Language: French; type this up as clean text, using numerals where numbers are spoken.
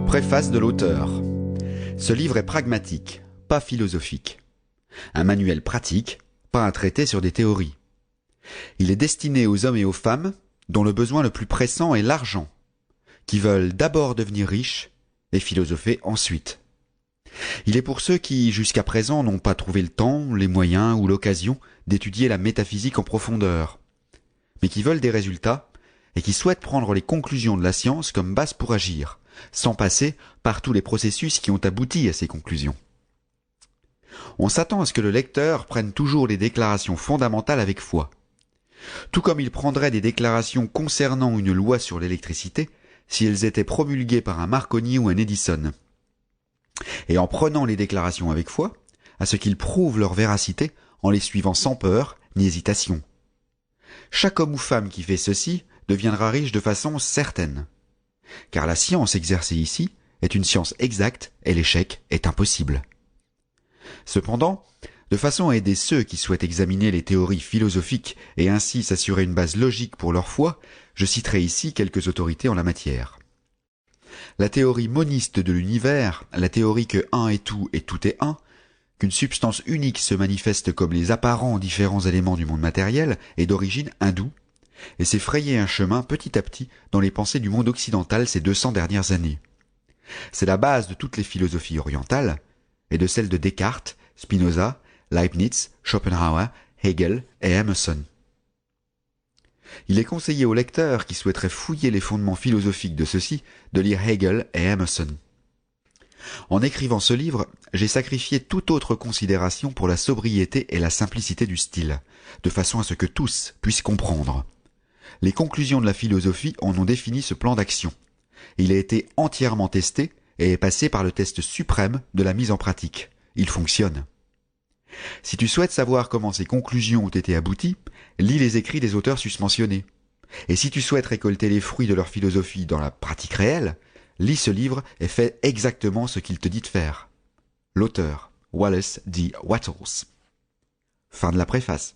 Préface de l'auteur. Ce livre est pragmatique, pas philosophique. Un manuel pratique, pas un traité sur des théories. Il est destiné aux hommes et aux femmes dont le besoin le plus pressant est l'argent, qui veulent d'abord devenir riches et philosopher ensuite. Il est pour ceux qui, jusqu'à présent, n'ont pas trouvé le temps, les moyens ou l'occasion d'étudier la métaphysique en profondeur, mais qui veulent des résultats et qui souhaitent prendre les conclusions de la science comme base pour agir, sans passer par tous les processus qui ont abouti à ces conclusions. On s'attend à ce que le lecteur prenne toujours les déclarations fondamentales avec foi, tout comme il prendrait des déclarations concernant une loi sur l'électricité si elles étaient promulguées par un Marconi ou un Edison, et en prenant les déclarations avec foi, à ce qu'ils prouvent leur véracité en les suivant sans peur ni hésitation. Chaque homme ou femme qui fait ceci deviendra riche de façon certaine, car la science exercée ici est une science exacte et l'échec est impossible. Cependant, de façon à aider ceux qui souhaitent examiner les théories philosophiques et ainsi s'assurer une base logique pour leur foi, je citerai ici quelques autorités en la matière. La théorie moniste de l'univers, la théorie que un est tout et tout est un, qu'une substance unique se manifeste comme les apparents différents éléments du monde matériel, est d'origine hindoue, et s'est frayé un chemin petit à petit dans les pensées du monde occidental ces 200 dernières années. C'est la base de toutes les philosophies orientales, et de celles de Descartes, Spinoza, Leibniz, Schopenhauer, Hegel et Emerson. Il est conseillé aux lecteurs qui souhaiteraient fouiller les fondements philosophiques de ceux-ci de lire Hegel et Emerson. En écrivant ce livre, j'ai sacrifié toute autre considération pour la sobriété et la simplicité du style, de façon à ce que tous puissent comprendre. Les conclusions de la philosophie en ont défini ce plan d'action. Il a été entièrement testé et est passé par le test suprême de la mise en pratique. Il fonctionne. Si tu souhaites savoir comment ces conclusions ont été abouties, lis les écrits des auteurs susmentionnés. Et si tu souhaites récolter les fruits de leur philosophie dans la pratique réelle, lis ce livre et fais exactement ce qu'il te dit de faire. L'auteur, Wallace D. Wattles. Fin de la préface.